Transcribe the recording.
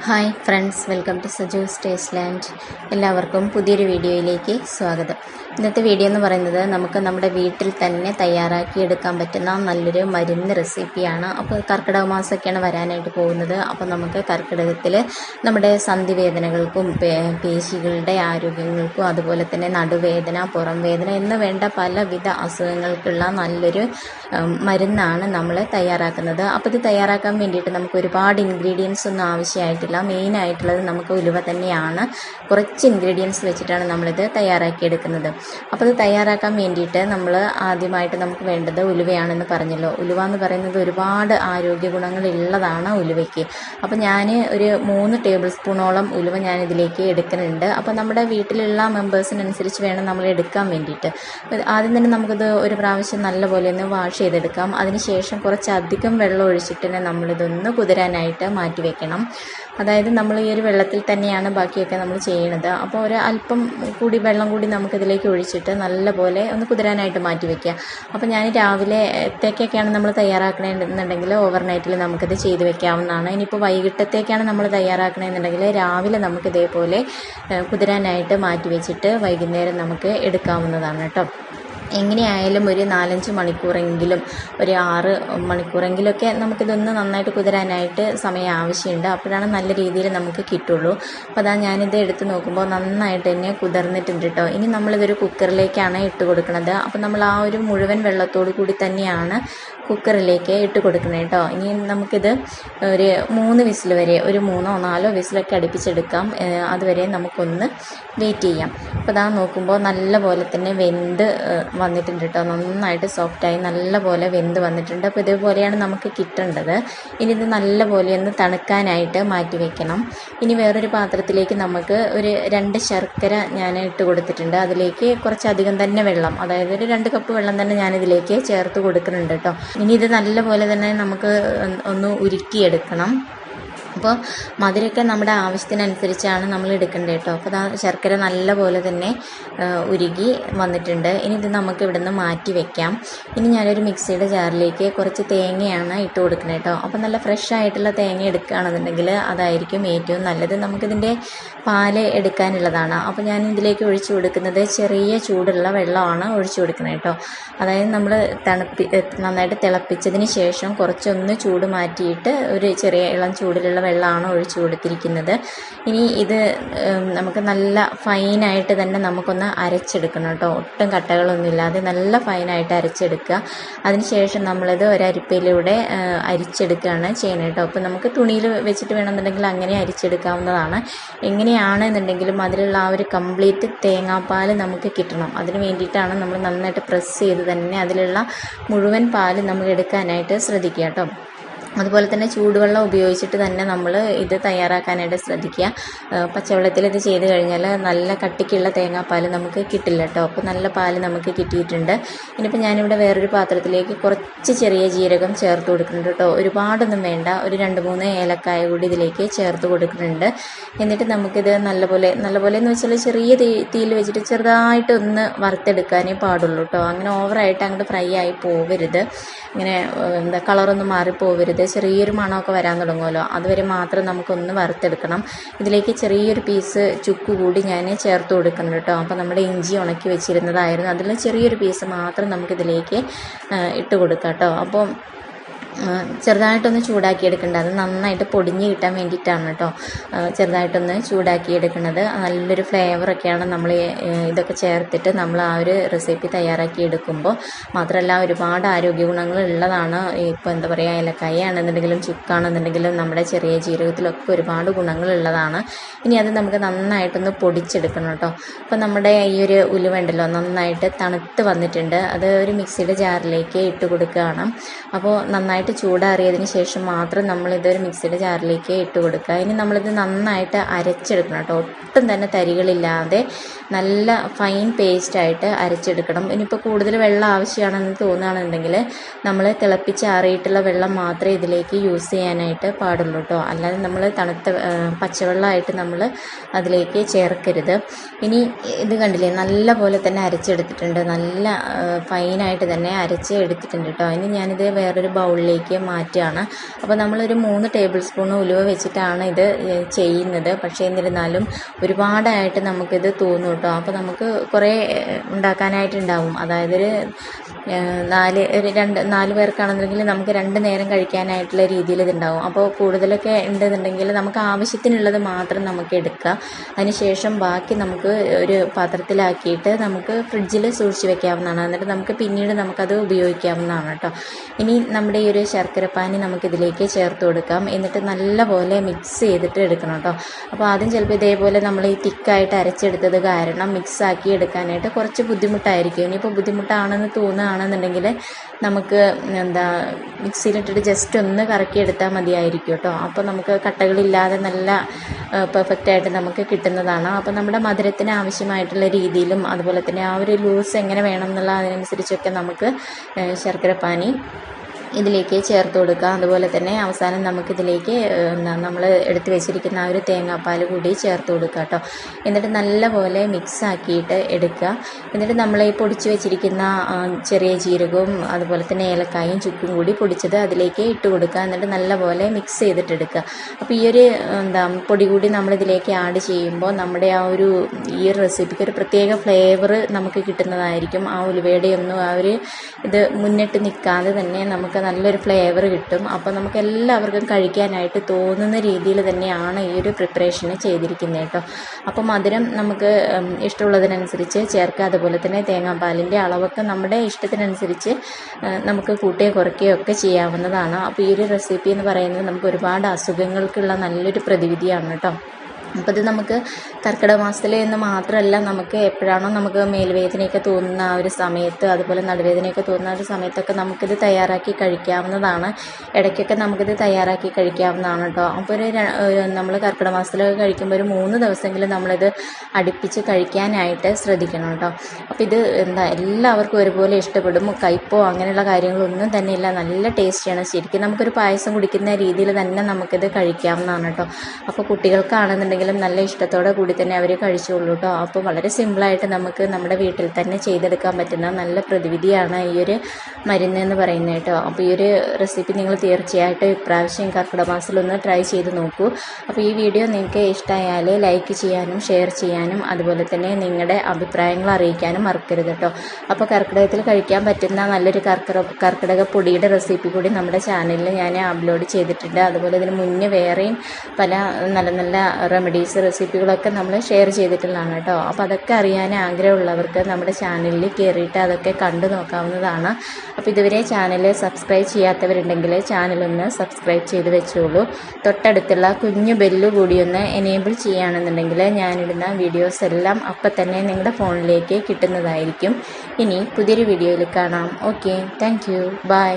Hi friends, welcome to Saju's taste land. എല്ലാവർക്കും പുതിയൊരു വീഡിയോയിലേക്ക് സ്വാഗതം. ഇന്നത്തെ വീഡിയോ എന്ന് പറയുന്നത് നമുക്ക് നമ്മുടെ വീട്ടിൽ തന്നെ തയ്യാറാക്കി എടുക്കാൻ പറ്റുന്ന നല്ലൊരു മരുന്ന് റെസിപ്പിയാണ്. അപ്പോൾ കർക്കിടക മാസമൊക്കെയാണ് വരാനായിട്ട് പോകുന്നത്. അപ്പോൾ നമുക്ക് കർക്കിടകത്തിൽ നമ്മുടെ സന്ധിവേദനകൾക്കും പേശികളുടെ ആരോഗ്യങ്ങൾക്കും അതുപോലെ തന്നെ നടുവേദന, പുറം വേദന എന്ന് വേണ്ട പലവിധ അസുഖങ്ങൾക്കുള്ള നല്ലൊരു മരുന്നാണ് നമ്മൾ തയ്യാറാക്കുന്നത്. അപ്പോൾ ഇത് തയ്യാറാക്കാൻ വേണ്ടിയിട്ട് നമുക്ക് ഒരുപാട് ഇൻഗ്രീഡിയൻസ് ഒന്നും ആവശ്യമായിട്ടില്ല. മെയിനായിട്ടുള്ളത് നമുക്ക് ഉലുവ തന്നെയാണ്. കുറച്ച് ഇൻഗ്രീഡിയൻസ് വെച്ചിട്ടാണ് നമ്മളിത് തയ്യാറാക്കിയെടുക്കുന്നത്. അപ്പോൾ ഇത് തയ്യാറാക്കാൻ വേണ്ടിയിട്ട് നമ്മൾ ആദ്യമായിട്ട് നമുക്ക് വേണ്ടത് ഉലുവയാണെന്ന് പറഞ്ഞല്ലോ. ഉലുവ എന്ന് പറയുന്നത് ഒരുപാട് ആരോഗ്യ ഗുണങ്ങളുള്ളതാണ് ഉലുവയ്ക്ക്. അപ്പോൾ ഞാൻ ഒരു 3 ടേബിൾ സ്പൂണോളം ഉലുവ ഞാൻ ഇതിലേക്ക് എടുക്കുന്നുണ്ട്. അപ്പോൾ നമ്മുടെ വീട്ടിലുള്ള മെമ്പേഴ്സിനനുസരിച്ച് വേണം നമ്മൾ എടുക്കാൻ വേണ്ടിയിട്ട്. ആദ്യം തന്നെ നമുക്കിത് ഒരു പ്രാവശ്യം നല്ലപോലെ ഒന്ന് വാഷ് ചെയ്തെടുക്കാം. അതിനുശേഷം കുറച്ചധികം വെള്ളം ഒഴിച്ചിട്ട് തന്നെ നമ്മളിതൊന്ന് കുതിരാനായിട്ട് മാറ്റി വെക്കണം. അതായത് നമ്മൾ ഈ ഒരു വെള്ളത്തിൽ തന്നെയാണ് ബാക്കിയൊക്കെ നമ്മൾ ചെയ്യണത്. അപ്പോൾ ഒരു അല്പം കൂടി വെള്ളം കൂടി നമുക്കിതിലേക്ക് ഒഴിച്ചിട്ട് നല്ലപോലെ ഒന്ന് കുതിരാനായിട്ട് മാറ്റി വയ്ക്കുക. അപ്പോൾ ഞാൻ രാവിലത്തേക്കൊക്കെയാണ് നമ്മൾ തയ്യാറാക്കണമെന്നുണ്ടെങ്കിൽ ഓവർനൈറ്റിൽ നമുക്കിത് ചെയ്ത് വെക്കാവുന്നതാണ്. ഇനിയിപ്പോൾ വൈകിട്ടത്തേക്കാണ് നമ്മൾ തയ്യാറാക്കണമെന്നുണ്ടെങ്കിൽ രാവിലെ നമുക്ക് ഇതേപോലെ കുതിരാനായിട്ട് മാറ്റി വെച്ചിട്ട് വൈകുന്നേരം നമുക്ക് എടുക്കാവുന്നതാണ് കേട്ടോ. എങ്ങനെയായാലും ഒരു 4-5 മണിക്കൂറെങ്കിലും, ഒരു 6 മണിക്കൂറെങ്കിലുമൊക്കെ നമുക്കിതൊന്ന് നന്നായിട്ട് കുതിരാനായിട്ട് സമയം ആവശ്യമുണ്ട്. അപ്പോഴാണ് നല്ല രീതിയിൽ നമുക്ക് കിട്ടുള്ളൂ. അപ്പോൾ അതാ ഞാനിത് എടുത്ത് നോക്കുമ്പോൾ നന്നായിട്ട് തന്നെ കുതിർന്നിട്ടുണ്ട് കേട്ടോ. ഇനി നമ്മളിതൊരു കുക്കറിലേക്കാണ് ഇട്ട് കൊടുക്കുന്നത്. അപ്പോൾ നമ്മൾ ആ ഒരു മുഴുവൻ വെള്ളത്തോടു കൂടി തന്നെയാണ് കുക്കറിലേക്ക് ഇട്ട് കൊടുക്കുന്നത് കേട്ടോ. ഇനി നമുക്കിത് ഒരു 3 വിസിൽ വരെ, ഒരു 3-4 വിസിലൊക്കെ അടുപ്പിച്ചെടുക്കാം. അതുവരെ നമുക്കൊന്ന് വെയിറ്റ് ചെയ്യാം. അപ്പോൾ അതാ നോക്കുമ്പോൾ നല്ല പോലെ തന്നെ വെന്ത് വന്നിട്ടുണ്ട് കേട്ടോ. നന്നായിട്ട് സോഫ്റ്റായി നല്ല പോലെ വെന്ത് വന്നിട്ടുണ്ട്. അപ്പോൾ ഇതേപോലെയാണ് നമുക്ക് കിട്ടേണ്ടത്. ഇനി ഇത് നല്ല പോലെ ഒന്ന് തണുക്കാനായിട്ട് മാറ്റി വെക്കണം. ഇനി വേറൊരു പാത്രത്തിലേക്ക് നമുക്ക് ഒരു 2 ശർക്കര ഞാൻ ഇട്ട് കൊടുത്തിട്ടുണ്ട്. അതിലേക്ക് കുറച്ചധികം തന്നെ വെള്ളം, അതായത് ഒരു 2 കപ്പ് വെള്ളം തന്നെ ഞാനിതിലേക്ക് ചേർത്ത് കൊടുക്കുന്നുണ്ട് കേട്ടോ. ഇനി ഇത് നല്ല പോലെ തന്നെ നമുക്ക് ഒന്ന് ഉരുക്കിയെടുക്കണം. അപ്പോൾ മധുരമൊക്കെ നമ്മുടെ ആവശ്യത്തിനനുസരിച്ചാണ് നമ്മൾ എടുക്കേണ്ടത് കേട്ടോ. അപ്പോൾ ശർക്കര നല്ല പോലെ തന്നെ ഉരുകി വന്നിട്ടുണ്ട്. ഇനി ഇത് നമുക്ക് ഇവിടെ നിന്ന് മാറ്റി വെക്കാം. ഇനി ഞാനൊരു മിക്സിയുടെ ജാറിലേക്ക് കുറച്ച് തേങ്ങയാണ് ഇട്ട് കൊടുക്കുന്നത് കേട്ടോ. അപ്പോൾ നല്ല ഫ്രഷ് ആയിട്ടുള്ള തേങ്ങ എടുക്കുകയാണെന്നുണ്ടെങ്കിൽ അതായിരിക്കും ഏറ്റവും നല്ലത്. നമുക്കിതിൻ്റെ പാല് എടുക്കാനുള്ളതാണ്. അപ്പോൾ ഞാൻ ഇതിലേക്ക് ഒഴിച്ചു കൊടുക്കുന്നത് ചെറിയ ചൂടുള്ള വെള്ളമാണ് ഒഴിച്ചു കൊടുക്കുന്നത് കേട്ടോ. അതായത് നമ്മൾ നന്നായിട്ട് തിളപ്പിച്ചതിന് ശേഷം കുറച്ചൊന്ന് ചൂട് മാറ്റിയിട്ട് ഒരു ചെറിയ ഇളം ചൂടിലുള്ള വെള്ളമാണ് ഒഴിച്ചു കൊടുത്തിരിക്കുന്നത്. ഇനി ഇത് നമുക്ക് നല്ല ഫൈനായിട്ട് തന്നെ നമുക്കൊന്ന് അരച്ചെടുക്കണം കേട്ടോ. ഒട്ടും കട്ടകളൊന്നുമില്ലാതെ നല്ല ഫൈനായിട്ട് അരച്ചെടുക്കുക. അതിനുശേഷം നമ്മളിത് ഒരരിപ്പയിലൂടെ അരിച്ചെടുക്കുകയാണ് ചെയ്യുന്നത് കേട്ടോ. അപ്പോൾ നമുക്ക് തുണിയിൽ വെച്ചിട്ട് വേണമെന്നുണ്ടെങ്കിൽ അങ്ങനെ അരിച്ചെടുക്കാവുന്നതാണ്. എങ്ങനെയാണെന്നുണ്ടെങ്കിലും അതിലുള്ള ആ ഒരു കംപ്ലീറ്റ് തേങ്ങാപ്പാൽ നമുക്ക് കിട്ടണം. അതിന് വേണ്ടിയിട്ടാണ് നമ്മൾ നന്നായിട്ട് പ്രസ് ചെയ്ത് തന്നെ അതിലുള്ള മുഴുവൻ പാൽ നമ്മൾ എടുക്കാനായിട്ട് ശ്രദ്ധിക്കുക കേട്ടോ. അതുപോലെ തന്നെ ചൂടുവെള്ളം ഉപയോഗിച്ചിട്ട് തന്നെ നമ്മൾ ഇത് തയ്യാറാക്കാനായിട്ട് ശ്രദ്ധിക്കുക. പച്ചവെള്ളത്തിൽ ഇത് ചെയ്ത് കഴിഞ്ഞാൽ നല്ല കട്ടിക്കുള്ള തേങ്ങാപ്പാൽ നമുക്ക് കിട്ടില്ല കേട്ടോ. അപ്പോൾ നല്ല പാൽ നമുക്ക് കിട്ടിയിട്ടുണ്ട്. ഇനിയിപ്പോൾ ഞാനിവിടെ വേറൊരു പാത്രത്തിലേക്ക് കുറച്ച് ചെറിയ ജീരകം ചേർത്ത് കൊടുക്കുന്നുണ്ട് കേട്ടോ. ഒരുപാടൊന്നും വേണ്ട, ഒരു 2-3 ഏലക്കായ കൂടി ഇതിലേക്ക് ചേർത്ത് കൊടുക്കുന്നുണ്ട്. എന്നിട്ട് നമുക്കിത് നല്ലപോലെ എന്ന് വെച്ചാൽ ചെറിയ തീയിൽ വെച്ചിട്ട് ചെറുതായിട്ട് ഒന്ന് വറുത്തെടുക്കാനേ പാടുള്ളൂ കേട്ടോ. അങ്ങനെ ഓവറായിട്ട് അങ്ങോട്ട് ഫ്രൈ ആയി പോവരുത്. ഇങ്ങനെ കളറൊന്നും മാറിപ്പോവരുത്. ചെറിയൊരു മണമൊക്കെ വരാൻ തുടങ്ങുമല്ലോ, അതുവരെ മാത്രം നമുക്കൊന്ന് വറുത്തെടുക്കണം. ഇതിലേക്ക് ചെറിയൊരു പീസ് ചുക്ക് കൂടി ഞാൻ ചേർത്ത് കൊടുക്കണം കേട്ടോ. അപ്പോൾ നമ്മുടെ ഇഞ്ചി ഉണക്കി വെച്ചിരുന്നതായിരുന്നു, അതിൽ ചെറിയൊരു പീസ് മാത്രം നമുക്കിതിലേക്ക് ഇട്ട് കൊടുക്കാം കേട്ടോ. അപ്പോൾ ചെറുതായിട്ടൊന്ന് ചൂടാക്കിയെടുക്കേണ്ടത്, അത് നന്നായിട്ട് പൊടിഞ്ഞ് കിട്ടാൻ വേണ്ടിയിട്ടാണ് കേട്ടോ ചെറുതായിട്ടൊന്ന് ചൂടാക്കിയെടുക്കുന്നത്. നല്ലൊരു ഫ്ലേവറൊക്കെയാണ് നമ്മൾ ഇതൊക്കെ ചേർത്തിട്ട് നമ്മൾ ആ ഒരു റെസിപ്പി തയ്യാറാക്കി എടുക്കുമ്പോൾ. മാത്രമല്ല ഒരുപാട് ആരോഗ്യ ഗുണങ്ങൾ ഉള്ളതാണ്. ഇപ്പോൾ എന്താ പറയുക, ഏലക്കായ ആണെന്നുണ്ടെങ്കിലും ചുക്കാണെന്നുണ്ടെങ്കിലും നമ്മുടെ ചെറിയ ജീരകത്തിലൊക്കെ ഒരുപാട് ഗുണങ്ങളുള്ളതാണ്. ഇനി അത് നമുക്ക് നന്നായിട്ടൊന്ന് പൊടിച്ചെടുക്കണം കേട്ടോ. അപ്പോൾ നമ്മുടെ ഈ ഒരു ഉലുവ ഉണ്ടല്ലോ നന്നായിട്ട് തണുത്ത് വന്നിട്ടുണ്ട്. അത് ഒരു മിക്സിയുടെ ജാറിലേക്ക് ഇട്ട് കൊടുക്കുകയാണ്. അപ്പോൾ നന്നായിട്ട് ചൂടാറിയതിന് ശേഷം മാത്രം നമ്മളിതൊരു മിക്സിയുടെ ജാറിലേക്ക് ഇട്ട് കൊടുക്കുക. ഇനി നമ്മളിത് നന്നായിട്ട് അരച്ചെടുക്കണം കേട്ടോ. ഒട്ടും തന്നെ തരികളില്ലാതെ നല്ല ഫൈൻ പേസ്റ്റായിട്ട് അരച്ചെടുക്കണം. ഇനിയിപ്പോൾ കൂടുതൽ വെള്ളം ആവശ്യമാണെന്ന് തോന്നുകയാണെന്നുണ്ടെങ്കിൽ നമ്മൾ തിളപ്പിച്ചാറിയിട്ടുള്ള വെള്ളം മാത്രമേ ഇതിലേക്ക് യൂസ് ചെയ്യാനായിട്ട് പാടുള്ളൂ കേട്ടോ. അല്ലാതെ നമ്മൾ തണുത്ത പച്ചവെള്ളമായിട്ട് നമ്മൾ അതിലേക്ക് ചേർക്കരുത്. ഇനി ഇത് കണ്ടില്ലേ, നല്ല പോലെ തന്നെ അരച്ചെടുത്തിട്ടുണ്ട്, നല്ല ഫൈനായിട്ട് തന്നെ അരച്ച് എടുത്തിട്ടുണ്ട് കേട്ടോ. ഇനി ഞാനിത് വേറൊരു ബൗളിലേക്ക് മാറ്റുകയാണ്. അപ്പോൾ നമ്മളൊരു 3 ടേബിൾ സ്പൂൺ ഉലുവ വെച്ചിട്ടാണ് ഇത് ചെയ്യുന്നത്. പക്ഷേ എന്നിരുന്നാലും ഒരുപാടായിട്ട് നമുക്കിത് തോന്നും കേട്ടോ. അപ്പോൾ നമുക്ക് കുറേ ഉണ്ടാക്കാനായിട്ടുണ്ടാവും. അതായത് ഒരു 4 പേർക്കാണെന്നുണ്ടെങ്കിൽ നമുക്ക് 2 നേരം കഴിക്കാനായിട്ടുള്ള രീതിയിൽ ഇതുണ്ടാവും. അപ്പോൾ കൂടുതലൊക്കെ ഉണ്ടെന്നുണ്ടെങ്കിൽ നമുക്ക് ആവശ്യത്തിനുള്ളത് മാത്രം നമുക്ക് എടുക്കുക. അതിനുശേഷം ബാക്കി നമുക്ക് ഒരു പാത്രത്തിലാക്കിയിട്ട് നമുക്ക് ഫ്രിഡ്ജിൽ സൂക്ഷിച്ച് വെക്കാവുന്നതാണ്. എന്നിട്ട് നമുക്ക് പിന്നീട് നമുക്കത് ഉപയോഗിക്കാവുന്നതാണ് കേട്ടോ. ഇനി നമ്മുടെ ഈ ഒരു ശർക്കരപ്പാനി നമുക്കിതിലേക്ക് ചേർത്ത് കൊടുക്കാം. എന്നിട്ട് നല്ലപോലെ മിക്സ് ചെയ്തിട്ട് എടുക്കണം കേട്ടോ. അപ്പോൾ ആദ്യം ചിലപ്പോൾ ഇതേപോലെ നമ്മൾ ഈ തിക്കായിട്ട് അരച്ചെടുത്തത് കാരണം മിക്സാക്കി എടുക്കാനായിട്ട് കുറച്ച് ബുദ്ധിമുട്ടായിരിക്കും. ഇനിയിപ്പോൾ ബുദ്ധിമുട്ടാണെന്ന് തോന്നുകയാണെന്നുണ്ടെങ്കിൽ നമുക്ക് മിക്സിയിലിട്ടിട്ട് ജസ്റ്റ് ഒന്ന് കറക്കി എടുത്താൽ മതിയായിരിക്കും കേട്ടോ. അപ്പോൾ നമുക്ക് കട്ടകളില്ലാതെ നല്ല പെർഫെക്റ്റായിട്ട് നമുക്ക് കിട്ടുന്നതാണ്. അപ്പോൾ നമ്മുടെ മധുരത്തിന് ആവശ്യമായിട്ടുള്ള രീതിയിലും അതുപോലെ തന്നെ ആ ഒരു ലൂസ് എങ്ങനെ വേണം എന്നുള്ള അതിനനുസരിച്ചൊക്കെ നമുക്ക് ശർക്കരപ്പാനി ഇതിലേക്ക് ചേർത്ത് കൊടുക്കുക. അതുപോലെ തന്നെ അവസാനം നമുക്കിതിലേക്ക് നമ്മൾ എടുത്ത് വെച്ചിരിക്കുന്ന ആ ഒരു തേങ്ങാപ്പാൽ കൂടി ചേർത്ത് കൊടുക്കുക കേട്ടോ. എന്നിട്ട് നല്ലപോലെ മിക്സ് ആക്കിയിട്ട് എടുക്കുക. എന്നിട്ട് നമ്മൾ ഈ പൊടിച്ച് വെച്ചിരിക്കുന്ന ചെറിയ ജീരകവും അതുപോലെ തന്നെ ഏലക്കായും ചുക്കും കൂടി പൊടിച്ചത് അതിലേക്ക് ഇട്ട് കൊടുക്കുക. എന്നിട്ട് നല്ലപോലെ മിക്സ് ചെയ്തിട്ട് എടുക്കുക. അപ്പോൾ ഈ ഒരു പൊടി കൂടി നമ്മളിതിലേക്ക് ആഡ് ചെയ്യുമ്പോൾ നമ്മുടെ ആ ഒരു ഈ റെസിപ്പിക്ക് ഒരു പ്രത്യേക ഫ്ലേവർ നമുക്ക് കിട്ടുന്നതായിരിക്കും. ആ ഉലുവയുടെ ഒന്നും ആ ഒരു ഇത് മുന്നിട്ട് നിൽക്കാതെ തന്നെ നമുക്ക് നല്ലൊരു ഫ്ലേവർ കിട്ടും. അപ്പോൾ നമുക്ക് എല്ലാവർക്കും കഴിക്കാനായിട്ട് തോന്നുന്ന രീതിയിൽ തന്നെയാണ് ഈ ഒരു പ്രിപ്പറേഷന് ചെയ്തിരിക്കുന്നത് കേട്ടോ. അപ്പോൾ മധുരം നമുക്ക് ഇഷ്ടമുള്ളതിനനുസരിച്ച് ചേർക്കുക. അതുപോലെ തന്നെ തേങ്ങാപ്പാലിൻ്റെ അളവൊക്കെ നമ്മുടെ ഇഷ്ടത്തിനനുസരിച്ച് നമുക്ക് കൂട്ടുകയോ കുറയ്ക്കുകയോ ഒക്കെ ചെയ്യാവുന്നതാണ്. അപ്പോൾ ഈ ഒരു റെസിപ്പി എന്ന് പറയുന്നത് നമുക്ക് ഒരുപാട് അസുഖങ്ങൾക്കുള്ള നല്ലൊരു പ്രതിവിധിയാണ് കേട്ടോ. അപ്പോൾ ഇത് നമുക്ക് കർക്കിടക മാസത്തിൽ എന്ന് മാത്രമല്ല, നമുക്ക് എപ്പോഴാണോ നമുക്ക് മേൽവേദനയൊക്കെ തോന്നുന്ന ആ ഒരു സമയത്ത്, അതുപോലെ നടുവേദനയൊക്കെ തോന്നുന്ന ഒരു സമയത്തൊക്കെ നമുക്കിത് തയ്യാറാക്കി കഴിക്കാവുന്നതാണ്. ഇടയ്ക്കൊക്കെ നമുക്കിത് തയ്യാറാക്കി കഴിക്കാവുന്നതാണ് കേട്ടോ. അപ്പോൾ നമ്മൾ കർക്കിടക മാസത്തിലൊക്കെ കഴിക്കുമ്പോൾ ഒരു 3 ദിവസമെങ്കിലും നമ്മളിത് അടുപ്പിച്ച് കഴിക്കാനായിട്ട് ശ്രദ്ധിക്കണം കേട്ടോ. അപ്പോൾ ഇത് എല്ലാവർക്കും ഒരുപോലെ ഇഷ്ടപ്പെടും. കയ്പോ അങ്ങനെയുള്ള കാര്യങ്ങളൊന്നും തന്നെ ഇല്ല, നല്ല ടേസ്റ്റിയാണ്. ശരിക്കും നമുക്കൊരു പായസം കുടിക്കുന്ന രീതിയിൽ തന്നെ നമുക്കിത് കഴിക്കാവുന്നതാണ് കേട്ടോ. അപ്പോൾ കുട്ടികൾക്കാണെന്നുണ്ടെങ്കിൽ നല്ല ഇഷ്ടത്തോടെ കൂടി തന്നെ അവർ കഴിച്ചോളൂ കേട്ടോ. അപ്പോൾ വളരെ സിമ്പിളായിട്ട് നമുക്ക് നമ്മുടെ വീട്ടിൽ തന്നെ ചെയ്തെടുക്കാൻ പറ്റുന്ന നല്ല പ്രതിവിധിയാണ് ഈ ഒരു മരുന്ന് എന്ന് പറയുന്നത് കേട്ടോ. അപ്പോൾ ഈ ഒരു റെസിപ്പി നിങ്ങൾ തീർച്ചയായിട്ടും ഇപ്രാവശ്യം കർക്കിടക മാസത്തിലൊന്ന് ട്രൈ ചെയ്ത് നോക്കൂ. അപ്പോൾ ഈ വീഡിയോ നിങ്ങൾക്ക് ഇഷ്ടമായാൽ ലൈക്ക് ചെയ്യാനും ഷെയർ ചെയ്യാനും അതുപോലെ തന്നെ നിങ്ങളുടെ അഭിപ്രായങ്ങൾ അറിയിക്കാനും മറക്കരുത് കേട്ടോ. അപ്പോൾ കർക്കിടകത്തിൽ കഴിക്കാൻ പറ്റുന്ന നല്ലൊരു കർക്കിടക പൊടിയുടെ റെസിപ്പി കൂടി നമ്മുടെ ചാനലിൽ ഞാൻ അപ്ലോഡ് ചെയ്തിട്ടുണ്ട്. അതുപോലെ ഇതിന് മുന്നേ വേറെയും പല നല്ല നല്ല റെസിപ്പികളൊക്കെ നമ്മൾ ഷെയർ ചെയ്തിട്ടുള്ളതാണ് കേട്ടോ. അപ്പോൾ അതൊക്കെ അറിയാൻ ആഗ്രഹമുള്ളവർക്ക് നമ്മുടെ ചാനലിൽ കയറിയിട്ട് അതൊക്കെ കണ്ടു നോക്കാവുന്നതാണ്. അപ്പോൾ ഇതുവരെ ചാനൽ സബ്സ്ക്രൈബ് ചെയ്യാത്തവരുണ്ടെങ്കിൽ ചാനലൊന്ന് സബ്സ്ക്രൈബ് ചെയ്ത് വെച്ചോളൂ. തൊട്ടടുത്തുള്ള കുഞ്ഞു ബെല്ല് കൂടി ഒന്ന് എനേബിൾ ചെയ്യുകയാണെന്നുണ്ടെങ്കിൽ ഞാനിടുന്ന വീഡിയോസ് എല്ലാം അപ്പം തന്നെ നിങ്ങളുടെ ഫോണിലേക്ക് കിട്ടുന്നതായിരിക്കും. ഇനി പുതിയൊരു വീഡിയോയിൽ കാണാം. Okay, thank you, by.